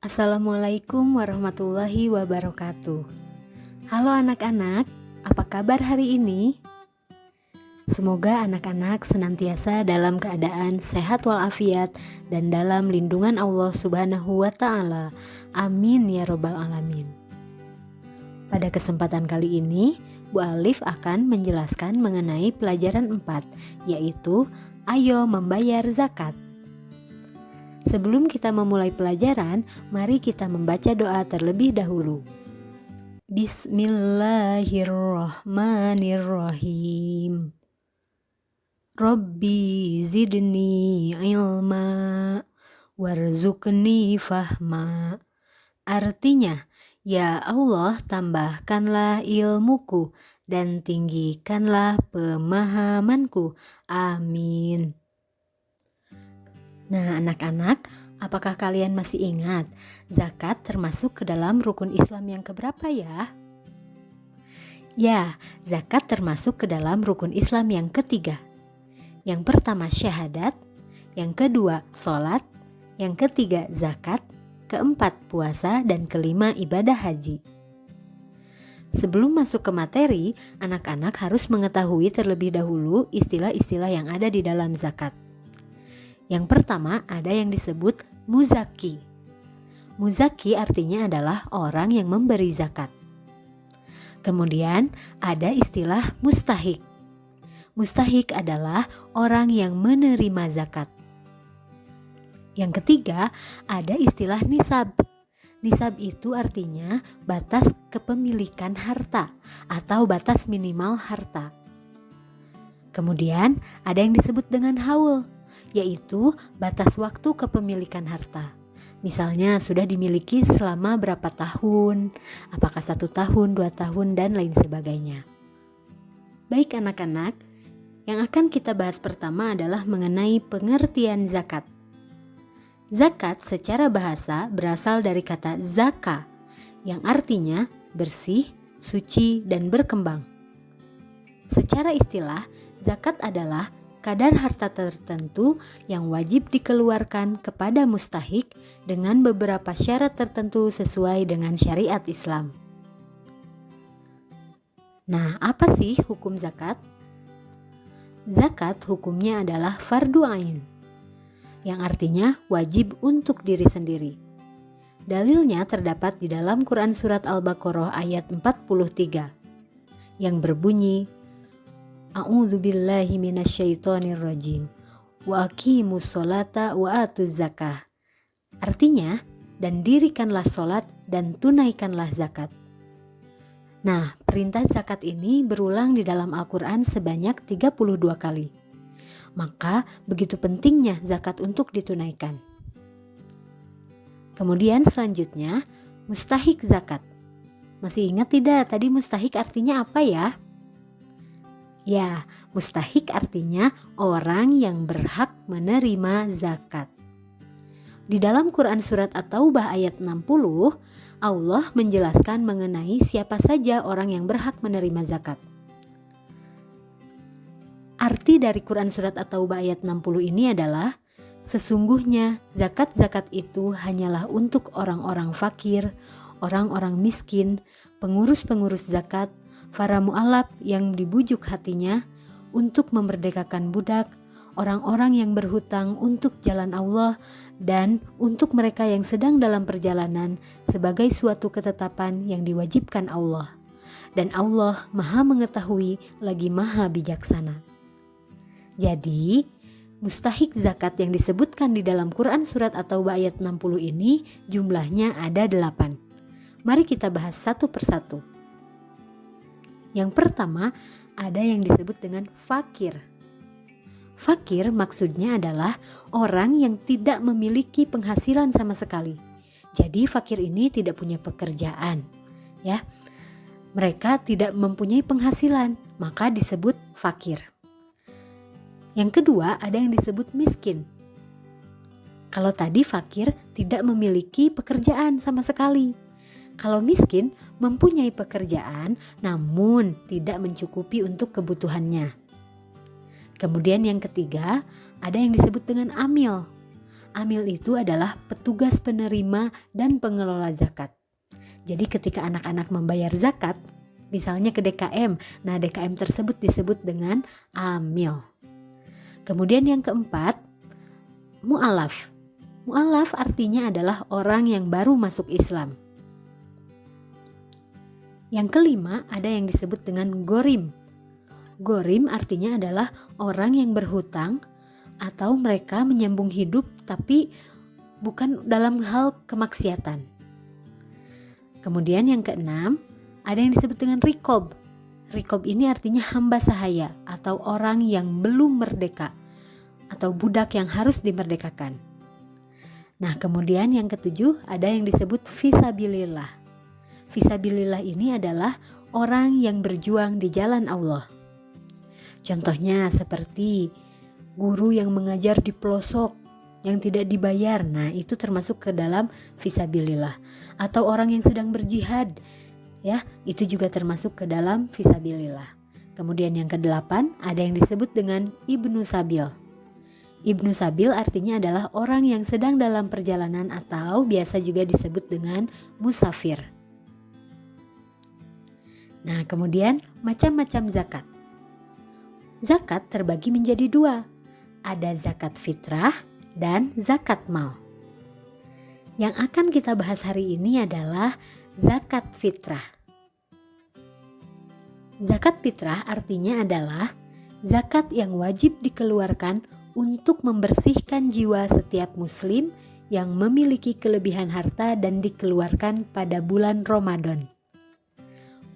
Assalamualaikum warahmatullahi wabarakatuh. Halo anak-anak, apa kabar hari ini? Semoga anak-anak senantiasa dalam keadaan sehat walafiat dan dalam lindungan Allah Subhanahu wa Ta'ala. Amin ya Robbal 'Alamin. Pada kesempatan kali ini, Bu Alif akan menjelaskan mengenai pelajaran 4, yaitu Ayo Membayar Zakat. Sebelum kita memulai pelajaran, mari kita membaca doa terlebih dahulu. Bismillahirrahmanirrahim. Rabbi zidni ilma warzuqni fahma. Artinya, ya Allah, tambahkanlah ilmuku dan tinggikanlah pemahamanku. Amin. Nah anak-anak, apakah kalian masih ingat zakat termasuk ke dalam rukun Islam yang keberapa ya? Ya, zakat termasuk ke dalam rukun Islam yang ketiga. Yang pertama syahadat, yang kedua sholat, yang ketiga zakat, keempat puasa, dan kelima ibadah haji. Sebelum masuk ke materi, anak-anak harus mengetahui terlebih dahulu istilah-istilah yang ada di dalam zakat. Yang pertama ada yang disebut muzaki. Muzaki artinya adalah orang yang memberi zakat. Kemudian ada istilah mustahik. Mustahik adalah orang yang menerima zakat. Yang ketiga ada istilah nisab. Nisab itu artinya batas kepemilikan harta atau batas minimal harta. Kemudian ada yang disebut dengan haul, yaitu batas waktu kepemilikan harta. Misalnya sudah dimiliki selama berapa tahun, apakah 1 tahun, 2 tahun, dan lain sebagainya. Baik anak-anak, yang akan kita bahas pertama adalah mengenai pengertian zakat. Zakat secara bahasa berasal dari kata zaka, yang artinya bersih, suci, dan berkembang. Secara istilah, zakat adalah kadar harta tertentu yang wajib dikeluarkan kepada mustahik dengan beberapa syarat tertentu sesuai dengan syariat Islam. Nah, apa sih hukum zakat? Zakat hukumnya adalah fardu ain, yang artinya wajib untuk diri sendiri. Dalilnya terdapat di dalam Quran Surat Al-Baqarah ayat 43 yang berbunyi, A'udzubillahi minasyaitonirrajim wa aqimus sholata wa atuz zakah. Artinya, dan dirikanlah sholat dan tunaikanlah zakat. Nah, perintah zakat ini berulang di dalam Al-Quran sebanyak 32 kali. Maka begitu pentingnya zakat untuk ditunaikan. Kemudian selanjutnya, mustahik zakat. Masih ingat tidak tadi mustahik artinya apa ya? Ya, mustahik artinya orang yang berhak menerima zakat. Di dalam Quran Surat At-Taubah ayat 60, Allah menjelaskan mengenai siapa saja orang yang berhak menerima zakat. Arti dari Quran Surat At-Taubah ayat 60 ini adalah, sesungguhnya zakat-zakat itu hanyalah untuk orang-orang fakir, orang-orang miskin, pengurus-pengurus zakat, para mu'alaf yang dibujuk hatinya untuk memerdekakan budak, orang-orang yang berhutang untuk jalan Allah, dan untuk mereka yang sedang dalam perjalanan sebagai suatu ketetapan yang diwajibkan Allah. Dan Allah Maha Mengetahui lagi Maha Bijaksana. Jadi, mustahik zakat yang disebutkan di dalam Quran Surat At-Taubah ayat 60 ini jumlahnya ada 8. Mari kita bahas satu persatu. Yang pertama, ada yang disebut dengan fakir. Fakir maksudnya adalah orang yang tidak memiliki penghasilan sama sekali. Jadi fakir ini tidak punya pekerjaan, ya. Mereka tidak mempunyai penghasilan, maka disebut fakir. Yang kedua, ada yang disebut miskin. Kalau tadi fakir tidak memiliki pekerjaan sama sekali. Kalau miskin mempunyai pekerjaan namun tidak mencukupi untuk kebutuhannya. Kemudian yang ketiga, ada yang disebut dengan amil. Amil itu adalah petugas penerima dan pengelola zakat. Jadi ketika anak-anak membayar zakat, misalnya ke DKM, nah DKM tersebut disebut dengan amil. Kemudian yang keempat, mu'alaf. Mu'alaf artinya adalah orang yang baru masuk Islam. Yang kelima, ada yang disebut dengan gorim. Gorim artinya adalah orang yang berhutang atau mereka menyambung hidup tapi bukan dalam hal kemaksiatan. Kemudian yang keenam, ada yang disebut dengan rikob. Rikob ini artinya hamba sahaya atau orang yang belum merdeka atau budak yang harus dimerdekakan. Nah, kemudian yang ketujuh, ada yang disebut fisabilillah. Fisabilillah ini adalah orang yang berjuang di jalan Allah. Contohnya seperti guru yang mengajar di pelosok yang tidak dibayar, nah itu termasuk ke dalam fisabilillah. Atau orang yang sedang berjihad, ya itu juga termasuk ke dalam fisabilillah. Kemudian yang kedelapan, ada yang disebut dengan ibnu sabil. Ibnu sabil artinya adalah orang yang sedang dalam perjalanan atau biasa juga disebut dengan musafir. Nah, kemudian macam-macam zakat. Zakat terbagi menjadi dua. Ada zakat fitrah dan zakat mal. Yang akan kita bahas hari ini adalah zakat fitrah. Zakat fitrah artinya adalah zakat yang wajib dikeluarkan untuk membersihkan jiwa setiap muslim yang memiliki kelebihan harta dan dikeluarkan pada bulan Ramadan.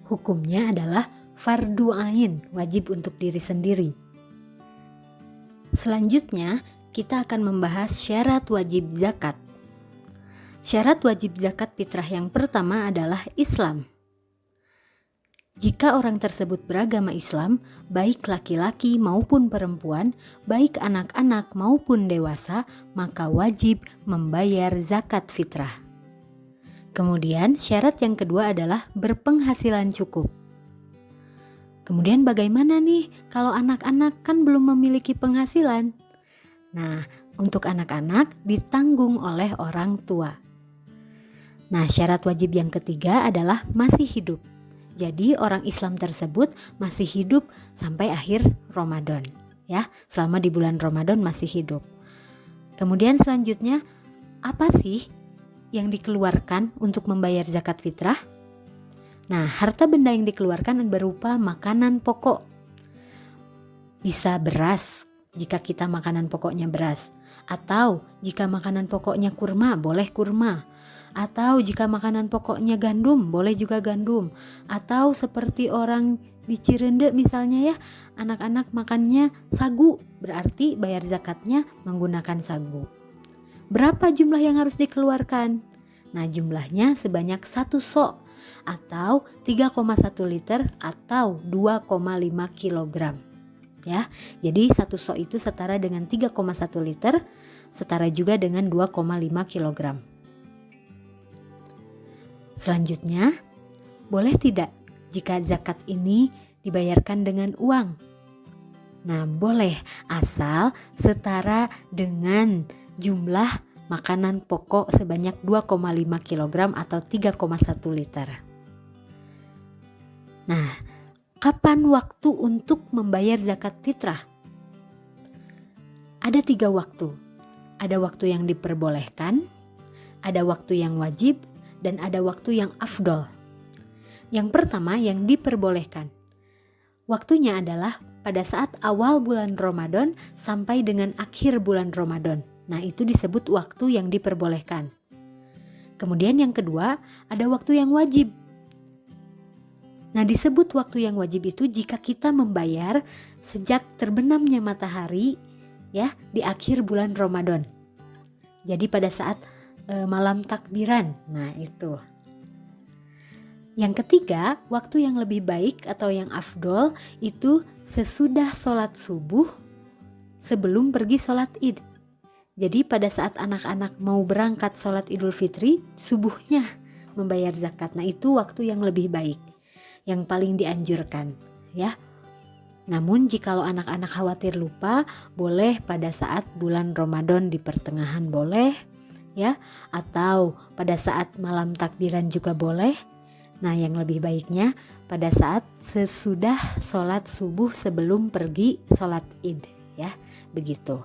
Hukumnya adalah fardu ain, wajib untuk diri sendiri. Selanjutnya, kita akan membahas syarat wajib zakat. Syarat wajib zakat fitrah yang pertama adalah Islam. Jika orang tersebut beragama Islam, baik laki-laki maupun perempuan, baik anak-anak maupun dewasa, maka wajib membayar zakat fitrah. Kemudian, syarat yang kedua adalah berpenghasilan cukup. Kemudian bagaimana nih kalau anak-anak kan belum memiliki penghasilan? Nah, untuk anak-anak ditanggung oleh orang tua. Nah, syarat wajib yang ketiga adalah masih hidup. Jadi orang Islam tersebut masih hidup sampai akhir Ramadan, ya, selama di bulan Ramadan masih hidup. Kemudian selanjutnya, apa sih yang dikeluarkan untuk membayar zakat fitrah? Nah, harta benda yang dikeluarkan berupa makanan pokok. Bisa beras, jika kita makanan pokoknya beras. Atau jika makanan pokoknya kurma, boleh kurma. Atau jika makanan pokoknya gandum, boleh juga gandum. Atau seperti orang di Cirende misalnya ya, anak-anak makannya sagu, berarti bayar zakatnya menggunakan sagu. Berapa jumlah yang harus dikeluarkan? Nah, jumlahnya sebanyak 1 sok atau 3,1 liter atau 2,5 kilogram. Ya, jadi 1 sok itu setara dengan 3,1 liter, setara juga dengan 2,5 kilogram. Selanjutnya, boleh tidak jika zakat ini dibayarkan dengan uang? Nah, boleh asal setara dengan jumlah makanan pokok sebanyak 2,5 kg atau 3,1 liter. Nah, kapan waktu untuk membayar zakat fitrah? Ada 3 waktu. Ada waktu yang diperbolehkan, ada waktu yang wajib, dan ada waktu yang afdol. Yang pertama yang diperbolehkan. Waktunya adalah pada saat awal bulan Ramadan sampai dengan akhir bulan Ramadan. Nah, itu disebut waktu yang diperbolehkan. Kemudian yang kedua, ada waktu yang wajib. Nah, disebut waktu yang wajib itu jika kita membayar sejak terbenamnya matahari ya di akhir bulan Ramadan. Jadi pada saat malam takbiran. Nah, itu. Yang ketiga, waktu yang lebih baik atau yang afdol itu sesudah sholat subuh sebelum pergi sholat id. Jadi pada saat anak-anak mau berangkat sholat idul fitri, subuhnya membayar zakat. Nah, itu waktu yang lebih baik, yang paling dianjurkan, ya. Namun jikalau anak-anak khawatir lupa, boleh pada saat bulan Ramadan di pertengahan boleh ya, atau pada saat malam takbiran juga boleh. Nah, yang lebih baiknya pada saat sesudah sholat subuh sebelum pergi sholat id ya, begitu.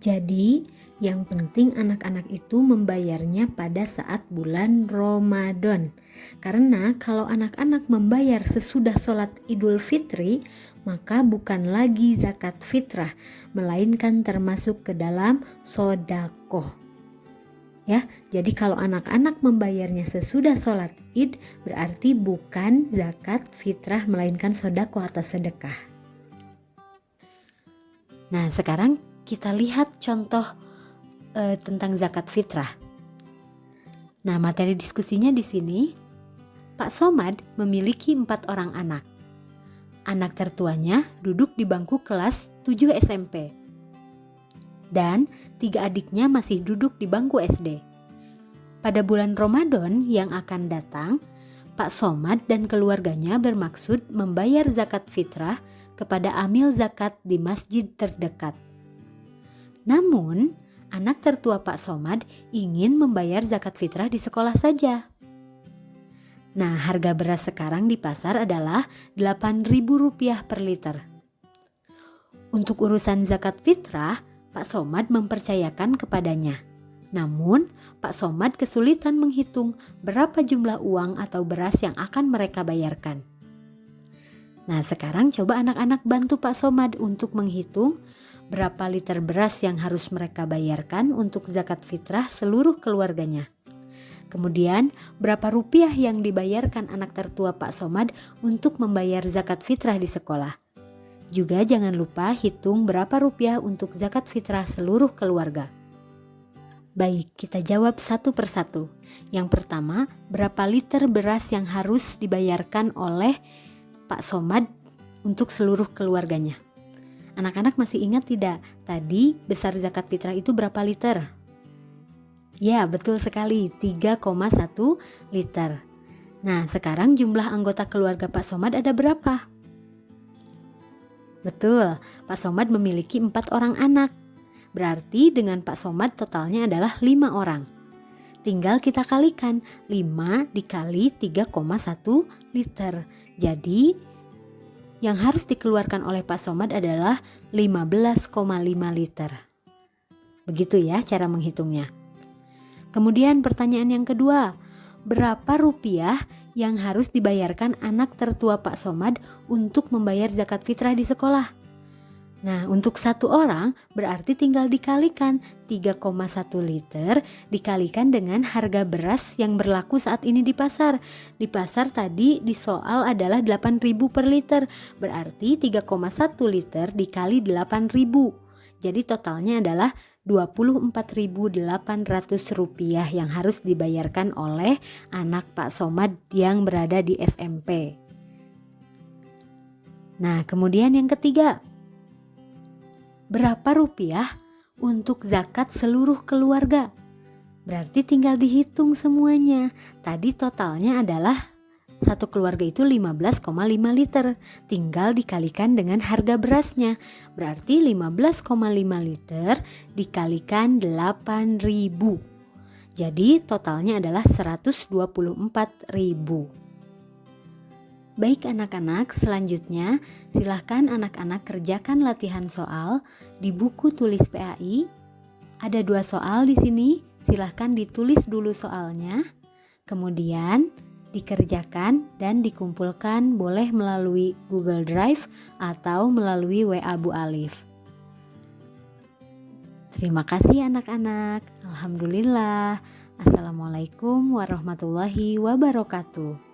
Jadi yang penting anak-anak itu membayarnya pada saat bulan Ramadan. Karena kalau anak-anak membayar sesudah sholat Idul Fitri, maka bukan lagi zakat fitrah, melainkan termasuk ke dalam sodakoh. Ya, jadi kalau anak-anak membayarnya sesudah sholat id, berarti bukan zakat fitrah, melainkan sodakoh atau sedekah. Nah, sekarang kita lihat contoh tentang zakat fitrah. Nah, materi diskusinya di sini, Pak Somad memiliki 4 orang anak. Anak tertuanya duduk di bangku kelas 7 SMP. Dan 3 adiknya masih duduk di bangku SD. Pada bulan Ramadan yang akan datang, Pak Somad dan keluarganya bermaksud membayar zakat fitrah kepada amil zakat di masjid terdekat. Namun, anak tertua Pak Somad ingin membayar zakat fitrah di sekolah saja. Nah, harga beras sekarang di pasar adalah Rp8.000 per liter. Untuk urusan zakat fitrah, Pak Somad mempercayakan kepadanya. Namun, Pak Somad kesulitan menghitung berapa jumlah uang atau beras yang akan mereka bayarkan. Nah, sekarang coba anak-anak bantu Pak Somad untuk menghitung berapa liter beras yang harus mereka bayarkan untuk zakat fitrah seluruh keluarganya. Kemudian, berapa rupiah yang dibayarkan anak tertua Pak Somad untuk membayar zakat fitrah di sekolah. Juga jangan lupa hitung berapa rupiah untuk zakat fitrah seluruh keluarga. Baik, kita jawab satu persatu. Yang pertama, berapa liter beras yang harus dibayarkan oleh Pak Somad untuk seluruh keluarganya? Anak-anak masih ingat tidak? Tadi besar zakat fitrah itu berapa liter? Ya, betul sekali, 3,1 liter. Nah, sekarang jumlah anggota keluarga Pak Somad ada berapa? Betul, Pak Somad memiliki 4 orang anak. Berarti dengan Pak Somad totalnya adalah 5 orang. Tinggal kita kalikan, 5 dikali 3,1 liter. Jadi yang harus dikeluarkan oleh Pak Somad adalah 15,5 liter. Begitu ya cara menghitungnya. Kemudian pertanyaan yang kedua, berapa rupiah yang harus dibayarkan anak tertua Pak Somad untuk membayar zakat fitrah di sekolah? Nah, untuk 1 orang berarti tinggal dikalikan 3,1 liter dikalikan dengan harga beras yang berlaku saat ini di pasar. Di pasar tadi di soal adalah 8.000 per liter, berarti 3,1 liter dikali 8.000. Jadi totalnya adalah Rp24.800 yang harus dibayarkan oleh anak Pak Somad yang berada di SMP. Nah, kemudian yang ketiga, berapa rupiah untuk zakat seluruh keluarga? Berarti tinggal dihitung semuanya. Tadi totalnya adalah satu keluarga itu 15,5 liter. Tinggal dikalikan dengan harga berasnya. Berarti 15,5 liter dikalikan 8.000. Jadi totalnya adalah 124.000. Baik anak-anak, selanjutnya silahkan anak-anak kerjakan latihan soal di buku tulis PAI. Ada 2 soal di sini, silahkan ditulis dulu soalnya, kemudian dikerjakan dan dikumpulkan boleh melalui Google Drive atau melalui WA Bu Alif. Terima kasih anak-anak. Alhamdulillah. Assalamualaikum warahmatullahi wabarakatuh.